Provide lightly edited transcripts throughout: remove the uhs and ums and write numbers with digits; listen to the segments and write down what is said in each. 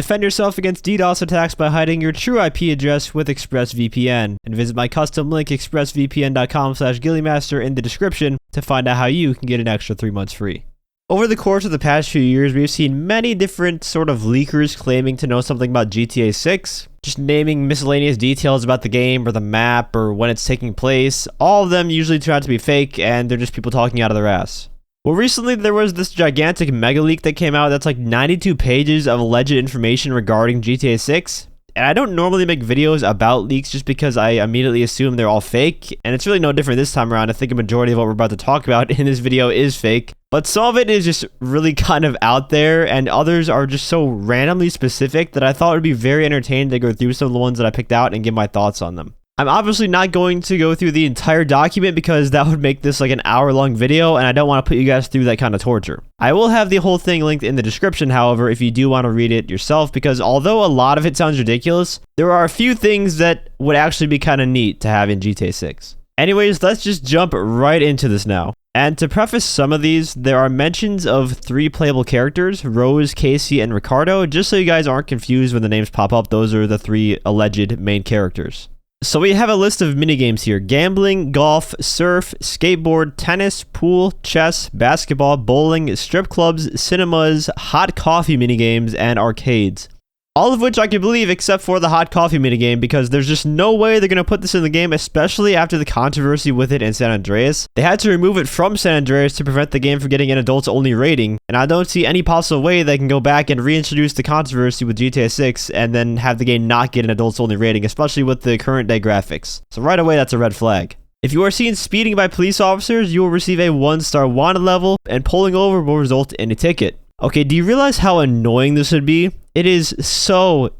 Defend yourself against DDoS attacks by hiding your true IP address with ExpressVPN. And visit my custom link expressvpn.com/ghilliemaster in the description to find out how you can get an extra 3 months free. Over the course of the past few years, we've seen many different sort of leakers claiming to know something about GTA 6, just naming miscellaneous details about the game or the map or when it's taking place. All of them usually turn out to be fake, and they're just people talking out of their ass. Well, recently there was this gigantic mega leak that came out that's like 92 pages of alleged information regarding GTA 6. And I don't normally make videos about leaks just because I immediately assume they're all fake, and it's really no different this time around. I think a majority of what we're about to talk about in this video is fake, but some of it is just really kind of out there, and others are just so randomly specific that I thought it would be very entertaining to go through some of the ones that I picked out and give my thoughts on them. I'm obviously not going to go through the entire document because that would make this like an hour-long video, and I don't want to put you guys through that kind of torture. I will have the whole thing linked in the description, however, if you do want to read it yourself, because although a lot of it sounds ridiculous, there are a few things that would actually be kind of neat to have in GTA 6. Anyways, let's just jump right into this now. And to preface some of these, there are mentions of 3 playable characters, Rose, Casey, and Ricardo. Just so you guys aren't confused when the names pop up, those are the 3 alleged main characters. So we have a list of minigames here: gambling, golf, surf, skateboard, tennis, pool, chess, basketball, bowling, strip clubs, cinemas, hot coffee minigames, and arcades. All of which I can believe except for the hot coffee minigame, because there's just no way they're going to put this in the game, especially after the controversy with it in San Andreas. They had to remove it from San Andreas to prevent the game from getting an adults only rating, and I don't see any possible way they can go back and reintroduce the controversy with GTA 6 and then have the game not get an adults only rating, especially with the current day graphics. So right away, that's a red flag. If you are seen speeding by police officers, you will receive a 1-star wanted level, and pulling over will result in a ticket. Okay, do you realize how annoying this would be? It is so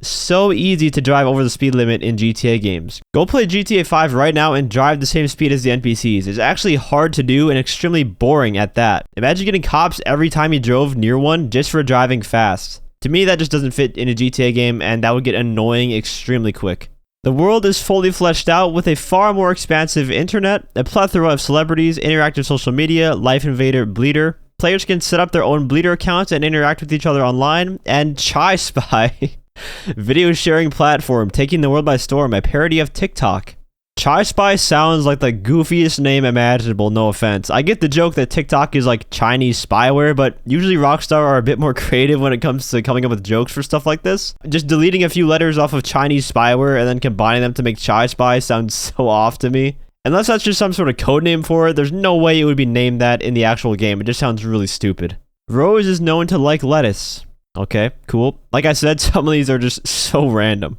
easy to drive over the speed limit in GTA games. Go play GTA 5 right now and drive the same speed as the NPCs. It's actually hard to do and extremely boring at that. Imagine getting cops every time you drove near one just for driving fast. To me, that just doesn't fit in a GTA game, and that would get annoying extremely quick. The world is fully fleshed out with a far more expansive internet, a plethora of celebrities, interactive social media, Life Invader, Bleeder. Players can set up their own Bleeder accounts and interact with each other online, and Chai Spy, video sharing platform taking the world by storm, a parody of TikTok. Chai Spy sounds like the goofiest name imaginable, no offense. I get the joke that TikTok is like Chinese spyware, but usually Rockstar are a bit more creative when it comes to coming up with jokes for stuff like this. Just deleting a few letters off of Chinese spyware and then combining them to make Chai Spy sounds so off to me. Unless that's just some sort of code name for it, there's no way it would be named that in the actual game. It just sounds really stupid. Rose is known to like lettuce. Okay, cool. Like I said, some of these are just so random.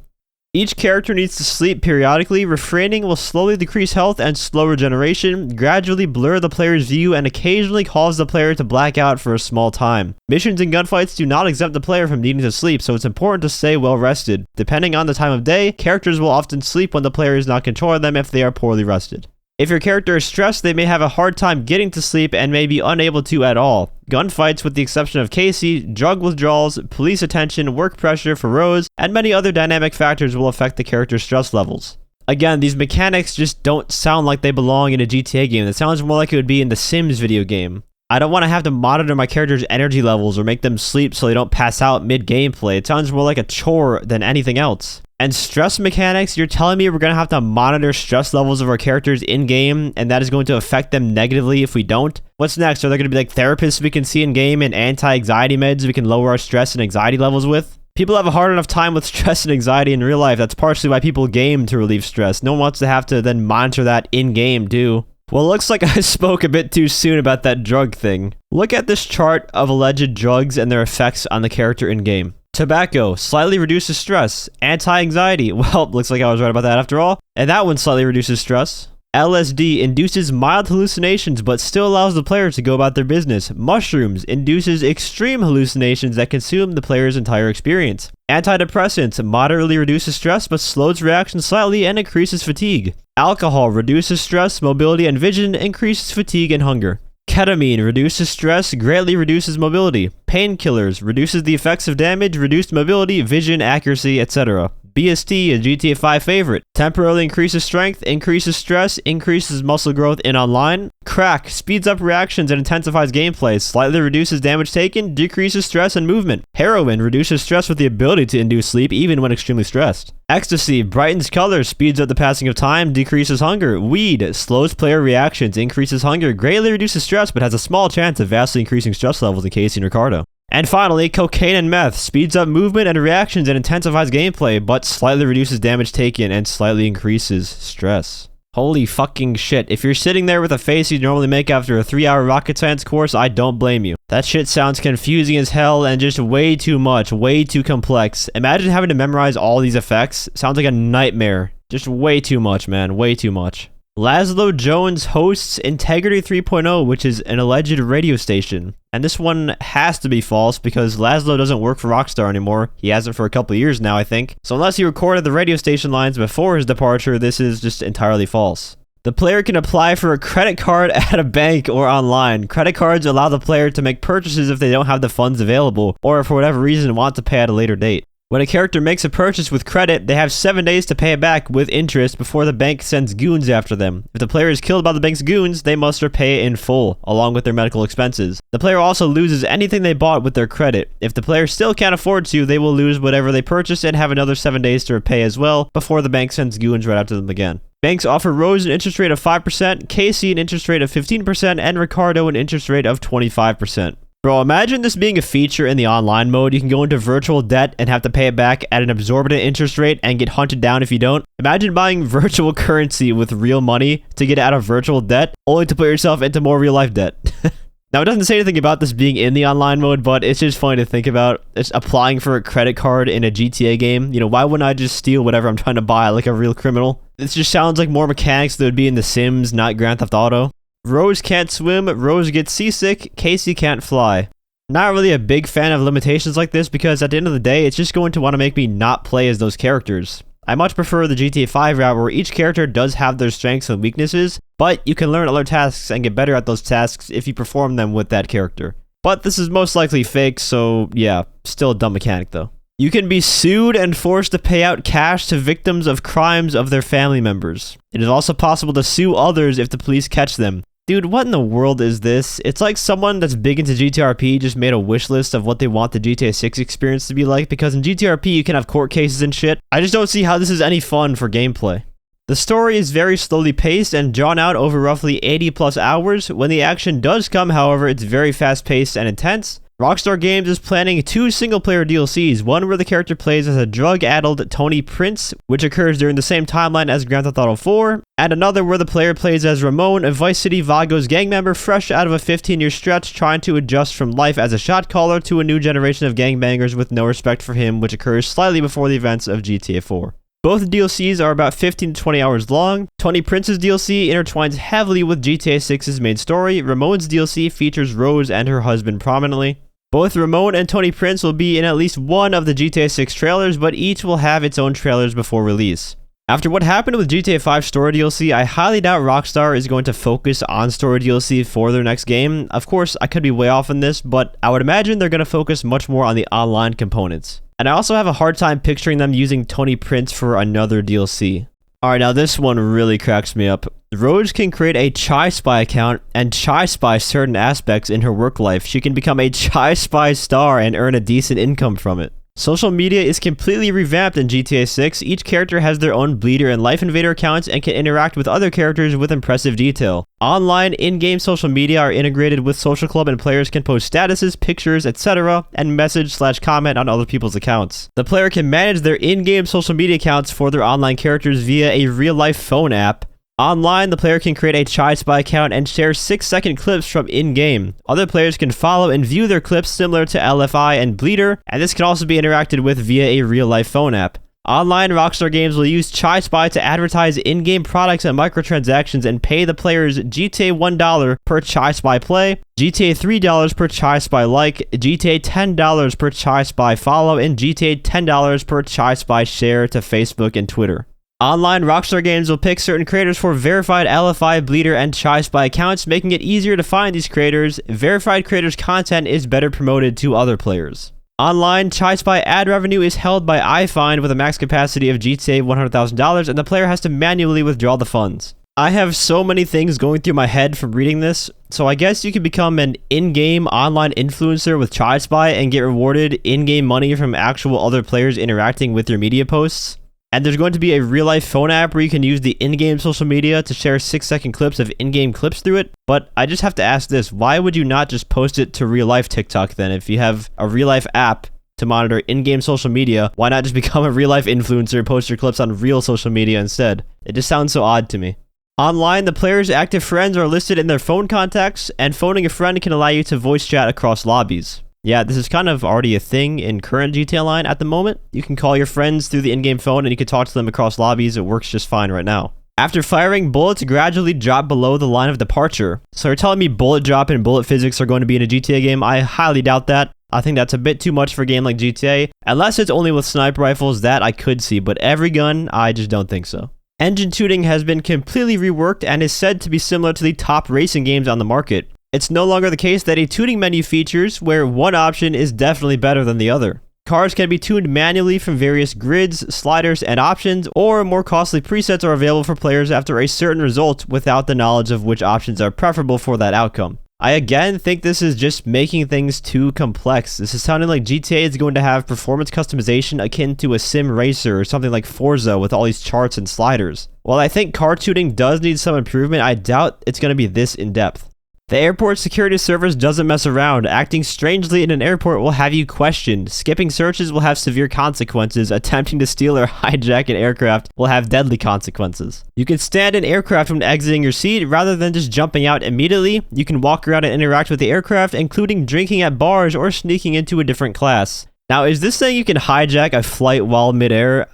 Each character needs to sleep periodically. Refraining will slowly decrease health and slow regeneration, gradually blur the player's view, and occasionally cause the player to black out for a small time. Missions and gunfights do not exempt the player from needing to sleep, so it's important to stay well rested. Depending on the time of day, characters will often sleep when the player is not controlling them if they are poorly rested. If your character is stressed, they may have a hard time getting to sleep and may be unable to at all. Gunfights, with the exception of Casey, drug withdrawals, police attention, work pressure for Rose, and many other dynamic factors will affect the character's stress levels. Again, these mechanics just don't sound like they belong in a GTA game. It sounds more like it would be in the Sims video game. I don't want to have to monitor my character's energy levels or make them sleep so they don't pass out mid-gameplay. It sounds more like a chore than anything else. And stress mechanics, you're telling me we're going to have to monitor stress levels of our characters in-game, and that is going to affect them negatively if we don't? What's next? Are there going to be like therapists we can see in-game and anti-anxiety meds we can lower our stress and anxiety levels with? People have a hard enough time with stress and anxiety in real life. That's partially why people game to relieve stress. No one wants to have to then monitor that in-game too. Well, it looks like I spoke a bit too soon about that drug thing. Look at this chart of alleged drugs and their effects on the character in-game. Tobacco slightly reduces stress. Anti-anxiety, well, looks like I was right about that after all. And that one slightly reduces stress. LSD induces mild hallucinations but still allows the player to go about their business. Mushrooms induces extreme hallucinations that consume the player's entire experience. Antidepressants moderately reduces stress but slows reaction slightly and increases fatigue. Alcohol reduces stress, mobility, and vision, increases fatigue and hunger. Ketamine reduces stress, greatly reduces mobility. Painkillers reduces the effects of damage, reduced mobility, vision, accuracy, etc. BST, a GTA 5 favorite. Temporarily increases strength, increases stress, increases muscle growth in online. Crack, speeds up reactions and intensifies gameplay, slightly reduces damage taken, decreases stress and movement. Heroin, reduces stress with the ability to induce sleep even when extremely stressed. Ecstasy, brightens colors, speeds up the passing of time, decreases hunger. Weed, slows player reactions, increases hunger, greatly reduces stress but has a small chance of vastly increasing stress levels in Casey and Ricardo. And finally, cocaine and meth, speeds up movement and reactions and intensifies gameplay, but slightly reduces damage taken and slightly increases stress. Holy fucking shit. If you're sitting there with a face you'd normally make after a 3-hour rocket science course, I don't blame you. That shit sounds confusing as hell and just way too much, way too complex. Imagine having to memorize all these effects. Sounds like a nightmare. Just way too much, man. Way too much. Laszlo Jones hosts Integrity 3.0, which is an alleged radio station. And this one has to be false because Laszlo doesn't work for Rockstar anymore. He hasn't for a couple of years now, I think. So unless he recorded the radio station lines before his departure, this is just entirely false. The player can apply for a credit card at a bank or online. Credit cards allow the player to make purchases if they don't have the funds available, or for whatever reason want to pay at a later date. When a character makes a purchase with credit, they have 7 days to pay it back with interest before the bank sends goons after them. If the player is killed by the bank's goons, they must repay it in full, along with their medical expenses. The player also loses anything they bought with their credit. If the player still can't afford to, they will lose whatever they purchased and have another 7 days to repay as well, before the bank sends goons right after them again. Banks offer Rose an interest rate of 5%, Casey an interest rate of 15%, and Ricardo an interest rate of 25%. Bro, imagine this being a feature in the online mode. You can go into virtual debt and have to pay it back at an absorbent interest rate and get hunted down if you don't. Imagine buying virtual currency with real money to get out of virtual debt, only to put yourself into more real life debt. Now, it doesn't say anything about this being in the online mode, but it's just funny to think about. It's applying for a credit card in a GTA game. You know, why wouldn't I just steal whatever I'm trying to buy like a real criminal? This just sounds like more mechanics that would be in The Sims, not Grand Theft Auto. Rose can't swim, Rose gets seasick, Casey can't fly. Not really a big fan of limitations like this because at the end of the day, it's just going to want to make me not play as those characters. I much prefer the GTA 5 route where each character does have their strengths and weaknesses, but you can learn other tasks and get better at those tasks if you perform them with that character. But this is most likely fake, so yeah, still a dumb mechanic though. You can be sued and forced to pay out cash to victims of crimes of their family members. It is also possible to sue others if the police catch them. Dude, what in the world is this? It's like someone that's big into GTRP just made a wish list of what they want the GTA 6 experience to be like, because in GTRP you can have court cases and shit. I just don't see how this is any fun for gameplay. The story is very slowly paced and drawn out over roughly 80 plus hours. When the action does come, however, it's very fast paced and intense. Rockstar Games is planning 2 single-player DLCs, one where the character plays as a drug-addled Tony Prince, which occurs during the same timeline as Grand Theft Auto 4, and another where the player plays as Ramon, a Vice City Vagos gang member fresh out of a 15-year stretch trying to adjust from life as a shot caller to a new generation of gangbangers with no respect for him, which occurs slightly before the events of GTA 4. Both DLCs are about 15 to 20 hours long. Tony Prince's DLC intertwines heavily with GTA 6's main story. Ramon's DLC features Rose and her husband prominently. Both Ramon and Tony Prince will be in at least one of the GTA 6 trailers, but each will have its own trailers before release. After what happened with GTA 5 story DLC, I highly doubt Rockstar is going to focus on story DLC for their next game. Of course, I could be way off on this, but I would imagine they're going to focus much more on the online components. And I also have a hard time picturing them using Tony Prince for another DLC. Alright, now this one really cracks me up. Rose can create a Chai Spy account and Chai Spy certain aspects in her work life. She can become a Chai Spy star and earn a decent income from it. Social media is completely revamped in GTA 6. Each character has their own Bleeder and Life Invader accounts and can interact with other characters with impressive detail. Online, in-game social media are integrated with Social Club and players can post statuses, pictures, etc. and message/comment on other people's accounts. The player can manage their in-game social media accounts for their online characters via a real-life phone app. Online, the player can create a Chai Spy account and share 6-second clips from in-game. Other players can follow and view their clips similar to LFI and Bleeder, and this can also be interacted with via a real-life phone app. Online, Rockstar Games will use Chai Spy to advertise in-game products and microtransactions and pay the players GTA $1 per Chai Spy play, GTA $3 per Chai Spy like, GTA $10 per Chai Spy follow, and GTA $10 per Chai Spy share to Facebook and Twitter. Online, Rockstar Games will pick certain creators for verified LFI, Bleeder, and Chai Spy accounts, making it easier to find these creators. Verified creators' content is better promoted to other players. Online, Chai Spy ad revenue is held by iFind with a max capacity of GTA $100,000, and the player has to manually withdraw the funds. I have so many things going through my head from reading this, so I guess you could become an in-game online influencer with Chai Spy and get rewarded in-game money from actual other players interacting with your media posts. And there's going to be a real-life phone app where you can use the in-game social media to share 6-second clips of in-game clips through it. But I just have to ask this, why would you not just post it to real-life TikTok then? If you have a real-life app to monitor in-game social media, why not just become a real-life influencer and post your clips on real social media instead? It just sounds so odd to me. Online, the player's active friends are listed in their phone contacts, and phoning a friend can allow you to voice chat across lobbies. Yeah, this is kind of already a thing in current GTA Online at the moment. You can call your friends through the in-game phone and you can talk to them across lobbies. It works just fine right now. After firing, bullets gradually drop below the line of departure. So you're telling me bullet drop and bullet physics are going to be in a GTA game? I highly doubt that. I think that's a bit too much for a game like GTA. Unless it's only with sniper rifles, that I could see, but every gun, I just don't think so. Engine tuning has been completely reworked and is said to be similar to the top racing games on the market. It's no longer the case that a tuning menu features where one option is definitely better than the other. Cars can be tuned manually from various grids, sliders, and options, or more costly presets are available for players after a certain result without the knowledge of which options are preferable for that outcome. I again think this is just making things too complex. This is sounding like GTA is going to have performance customization akin to a sim racer or something like Forza with all these charts and sliders. While I think car tuning does need some improvement, I doubt it's going to be this in-depth. The airport security service doesn't mess around. Acting strangely in an airport will have you questioned. Skipping searches will have severe consequences. Attempting to steal or hijack an aircraft will have deadly consequences. You can stand in aircraft when exiting your seat rather than just jumping out immediately. You can walk around and interact with the aircraft, including drinking at bars or sneaking into a different class. Now, is this saying you can hijack a flight while midair?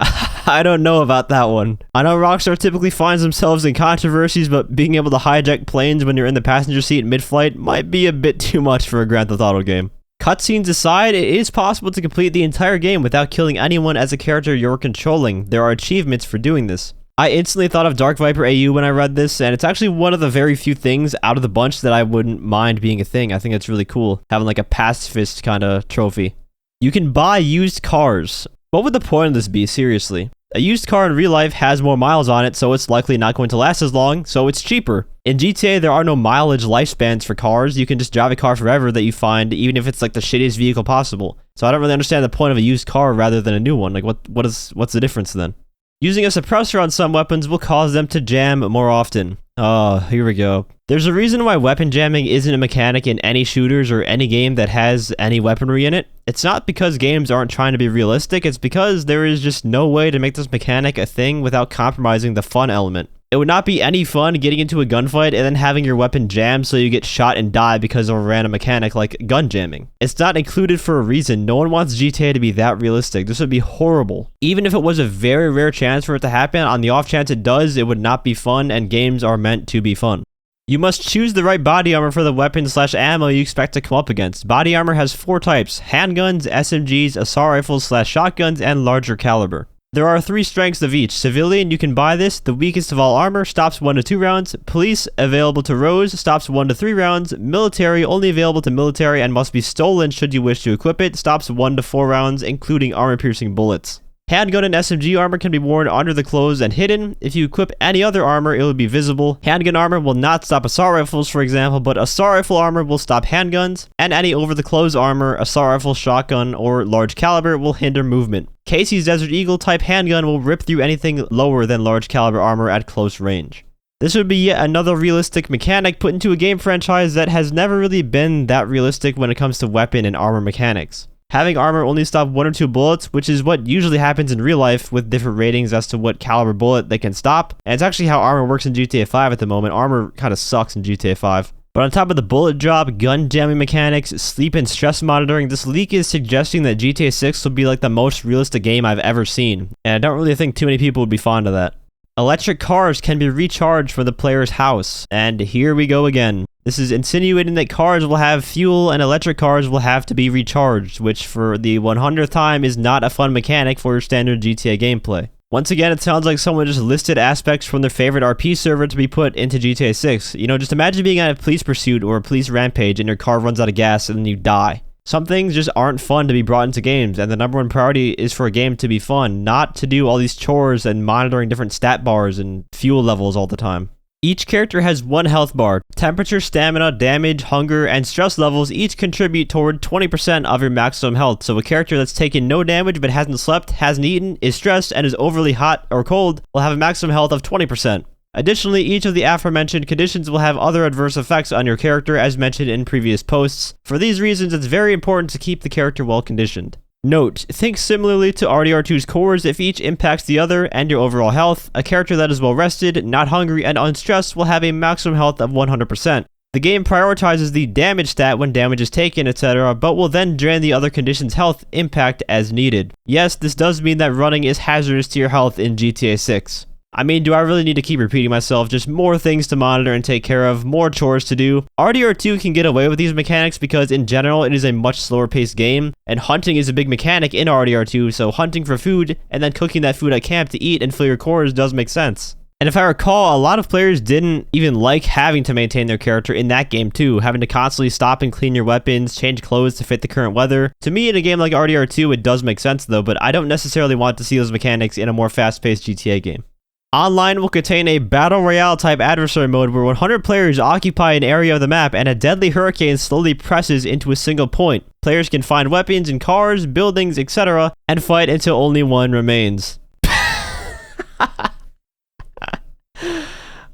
I don't know about that one. I know Rockstar typically finds themselves in controversies, but being able to hijack planes when you're in the passenger seat mid-flight might be a bit too much for a Grand Theft Auto game. Cutscenes aside, it is possible to complete the entire game without killing anyone as a character you're controlling. There are achievements for doing this. I instantly thought of Dark Viper AU when I read this, and it's actually one of the very few things out of the bunch that I wouldn't mind being a thing. I think it's really cool, having like a pacifist kind of trophy. You can buy used cars. What would the point of this be, seriously? A used car in real life has more miles on it, so it's likely not going to last as long, so it's cheaper. In GTA, there are no mileage lifespans for cars. You can just drive a car forever that you find, even if it's like the shittiest vehicle possible. So I don't really understand the point of a used car rather than a new one. Like, what's the difference then? Using a suppressor on some weapons will cause them to jam more often. Oh, here we go. There's a reason why weapon jamming isn't a mechanic in any shooters or any game that has any weaponry in it. It's not because games aren't trying to be realistic, it's because there is just no way to make this mechanic a thing without compromising the fun element. It would not be any fun getting into a gunfight and then having your weapon jam so you get shot and die because of a random mechanic like gun jamming. It's not included for a reason. No one wants GTA to be that realistic. This would be horrible. Even if it was a very rare chance for it to happen, on the off chance it does, it would not be fun, and games are meant to be fun. You must choose the right body armor for the weapon/ammo you expect to come up against. Body armor has 4 types: handguns, SMGs, assault rifles/shotguns, and larger caliber. There are 3 strengths of each. Civilian, you can buy this. The weakest of all armor, stops 1 to 2 rounds. Police, available to rows, stops 1 to 3 rounds. Military, only available to military and must be stolen should you wish to equip it, stops 1 to 4 rounds, including armor-piercing bullets. Handgun and SMG armor can be worn under the clothes and hidden. If you equip any other armor, it will be visible. Handgun armor will not stop assault rifles, for example, but assault rifle armor will stop handguns, and any over-the-clothes armor, assault rifle, shotgun, or large caliber will hinder movement. Casey's Desert Eagle type handgun will rip through anything lower than large caliber armor at close range. This would be yet another realistic mechanic put into a game franchise that has never really been that realistic when it comes to weapon and armor mechanics. Having armor only stop 1 or 2 bullets, which is what usually happens in real life with different ratings as to what caliber bullet they can stop. And it's actually how armor works in GTA 5 at the moment. Armor kind of sucks in GTA 5. But on top of the bullet drop, gun jamming mechanics, sleep and stress monitoring, this leak is suggesting that GTA 6 will be like the most realistic game I've ever seen. And I don't really think too many people would be fond of that. Electric cars can be recharged from the player's house. And here we go again. This is insinuating that cars will have fuel and electric cars will have to be recharged, which for the 100th time is not a fun mechanic for your standard GTA gameplay. Once again, it sounds like someone just listed aspects from their favorite RP server to be put into GTA 6. You know, just imagine being on a police pursuit or a police rampage and your car runs out of gas and then you die. Some things just aren't fun to be brought into games, and the number one priority is for a game to be fun, not to do all these chores and monitoring different stat bars and fuel levels all the time. Each character has one health bar. Temperature, stamina, damage, hunger, and stress levels each contribute toward 20% of your maximum health, so a character that's taken no damage but hasn't slept, hasn't eaten, is stressed, and is overly hot or cold will have a maximum health of 20%. Additionally, each of the aforementioned conditions will have other adverse effects on your character as mentioned in previous posts. For these reasons, it's very important to keep the character well conditioned. Note, think similarly to RDR2's cores if each impacts the other and your overall health. A character that is well rested, not hungry, and unstressed will have a maximum health of 100%. The game prioritizes the damage stat when damage is taken, etc., but will then drain the other condition's health impact as needed. Yes, this does mean that running is hazardous to your health in GTA 6. I mean, do I really need to keep repeating myself? Just more things to monitor and take care of, more chores to do. RDR2 can get away with these mechanics because in general it is a much slower paced game, and hunting is a big mechanic in RDR2, so hunting for food and then cooking that food at camp to eat and fill your cores does make sense. And if I recall, a lot of players didn't even like having to maintain their character in that game too, having to constantly stop and clean your weapons, change clothes to fit the current weather. To me, in a game like RDR2, it does make sense though, but I don't necessarily want to see those mechanics in a more fast-paced GTA game. Online will contain a Battle Royale type adversary mode where 100 players occupy an area of the map and a deadly hurricane slowly presses into a single point. Players can find weapons in cars, buildings, etc. and fight until only one remains.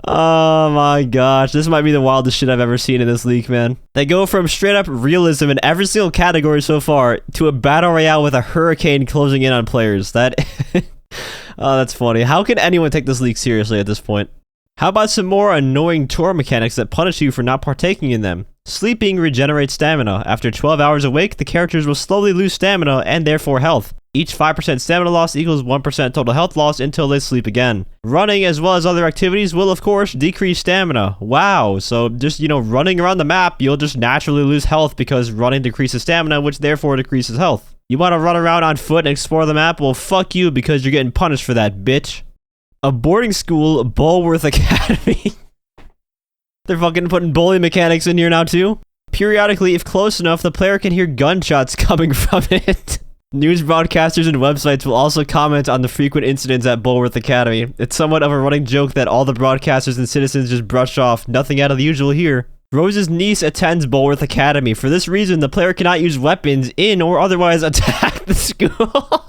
Oh my gosh, this might be the wildest shit I've ever seen in this leak, man. They go from straight up realism in every single category so far to a Battle Royale with a hurricane closing in on players. That... Oh, that's funny. How can anyone take this leak seriously at this point? How about some more annoying chore mechanics that punish you for not partaking in them? Sleeping regenerates stamina. After 12 hours awake, the characters will slowly lose stamina and therefore health. Each 5% stamina loss equals 1% total health loss until they sleep again. Running as well as other activities will of course decrease stamina. Wow, so just, running around the map, you'll just naturally lose health because running decreases stamina, which therefore decreases health. You want to run around on foot and explore the map? Well, fuck you because you're getting punished for that, bitch. A boarding school, Bulworth Academy. They're fucking putting bully mechanics in here now too. Periodically, if close enough, the player can hear gunshots coming from it. News broadcasters and websites will also comment on the frequent incidents at Bulworth Academy. It's somewhat of a running joke that all the broadcasters and citizens just brush off. Nothing out of the usual here. Rose's niece attends Bulworth Academy. For this reason, the player cannot use weapons in or otherwise attack the school.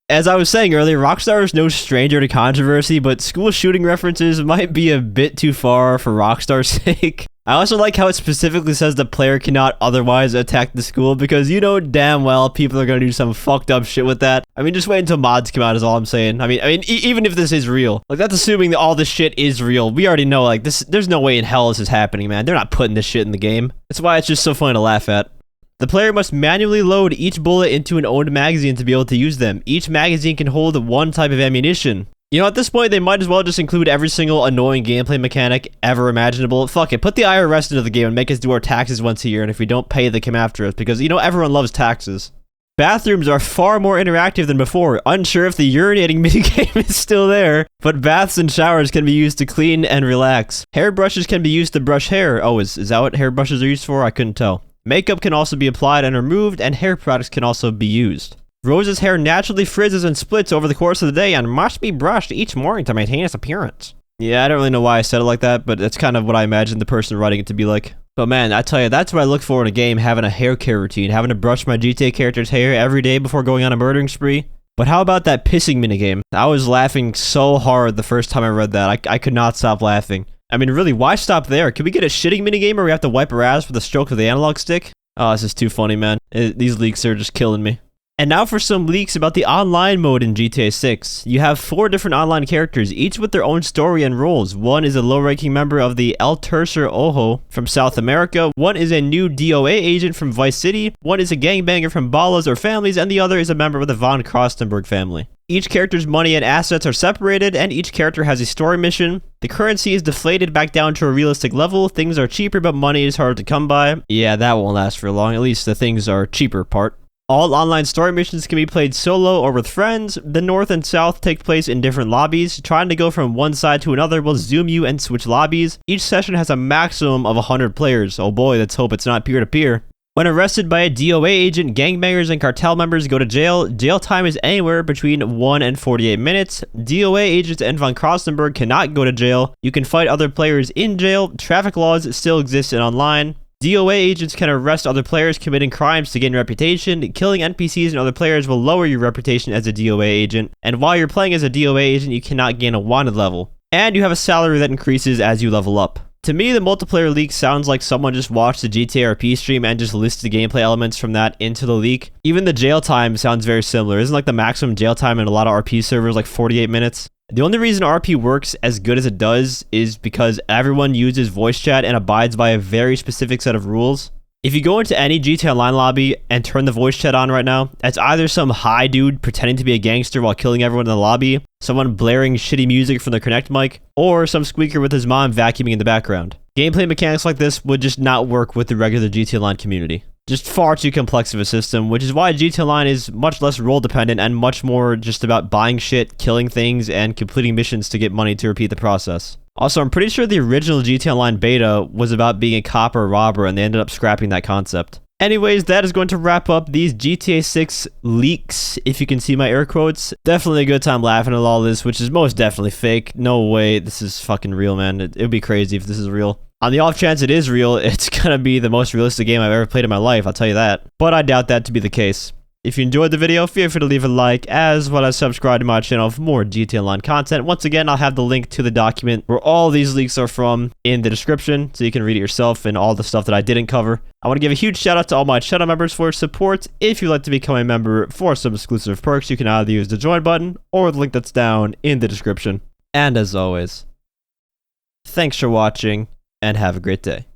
As I was saying earlier, Rockstar is no stranger to controversy, but school shooting references might be a bit too far for Rockstar's sake. I also like how it specifically says the player cannot otherwise attack the school because you know damn well people are going to do some fucked up shit with that. I mean, just wait until mods come out is all I'm saying. I mean, even if this is real, like that's assuming that all this shit is real. We already know like this, there's no way in hell this is happening, man. They're not putting this shit in the game. That's why it's just so funny to laugh at. The player must manually load each bullet into an owned magazine to be able to use them. Each magazine can hold one type of ammunition. You know, at this point, they might as well just include every single annoying gameplay mechanic ever imaginable. Fuck it, put the IRS into the game and make us do our taxes once a year, and if we don't pay, they come after us, because, everyone loves taxes. Bathrooms are far more interactive than before. Unsure if the urinating minigame is still there, but baths and showers can be used to clean and relax. Hairbrushes can be used to brush hair. Oh, is that what hairbrushes are used for? I couldn't tell. Makeup can also be applied and removed, and hair products can also be used. Rose's hair naturally frizzes and splits over the course of the day and must be brushed each morning to maintain its appearance. Yeah, I don't really know why I said it like that, but that's kind of what I imagined the person writing it to be like. But man, I tell you, that's what I look for in a game, having a hair care routine, having to brush my GTA character's hair every day before going on a murdering spree. But how about that pissing minigame? I was laughing so hard the first time I read that, I could not stop laughing. I mean, really, why stop there? Can we get a shitting minigame where we have to wipe our ass with a stroke of the analog stick? Oh, this is too funny, man. These leaks are just killing me. And now for some leaks about the online mode in GTA 6. You have 4 different online characters, each with their own story and roles. One is a low-ranking member of the El Tercer Ojo from South America. One is a new DOA agent from Vice City. One is a gangbanger from Ballas or families, and the other is a member of the Von Krostenberg family. Each character's money and assets are separated, and each character has a story mission. The currency is deflated back down to a realistic level. Things are cheaper, but money is hard to come by. Yeah, that won't last for long. At least the things are cheaper part. All online story missions can be played solo or with friends. The north and south take place in different lobbies. Trying to go from one side to another will zoom you and switch lobbies. Each session has a maximum of 100 players. Oh boy, let's hope it's not peer-to-peer. When arrested by a DOA agent, gangbangers and cartel members go to jail. Jail time is anywhere between 1 and 48 minutes. DOA agents and von Krossenberg cannot go to jail. You can fight other players in jail. Traffic laws still exist in online. DOA agents can arrest other players committing crimes to gain reputation. Killing NPCs and other players will lower your reputation as a DOA agent. And while you're playing as a DOA agent, you cannot gain a wanted level. And you have a salary that increases as you level up. To me, the multiplayer leak sounds like someone just watched the GTA RP stream and just listed the gameplay elements from that into the leak. Even the jail time sounds very similar. Isn't like the maximum jail time in a lot of RP servers like 48 minutes? The only reason RP works as good as it does is because everyone uses voice chat and abides by a very specific set of rules. If you go into any GTA Online lobby and turn the voice chat on right now, it's either some high dude pretending to be a gangster while killing everyone in the lobby, someone blaring shitty music from their Connect mic, or some squeaker with his mom vacuuming in the background. Gameplay mechanics like this would just not work with the regular GTA Online community. Just far too complex of a system, which is why GTA Online is much less role dependent and much more just about buying shit, killing things, and completing missions to get money to repeat the process. Also, I'm pretty sure the original GTA Online beta was about being a cop or a robber, and they ended up scrapping that concept. Anyways, that is going to wrap up these GTA 6 leaks, if you can see my air quotes. Definitely a good time laughing at all this, which is most definitely fake. No way this is fucking real, man. It would be crazy if this is real. On the off chance it is real, it's gonna be the most realistic game I've ever played in my life, I'll tell you that. But I doubt that to be the case. If you enjoyed the video, feel free to leave a like, as well as subscribe to my channel for more GTA Online content. Once again, I'll have the link to the document where all these leaks are from in the description, so you can read it yourself and all the stuff that I didn't cover. I want to give a huge shout out to all my channel members for support. If you'd like to become a member for some exclusive perks, you can either use the join button or the link that's down in the description. And as always, thanks for watching, and have a great day.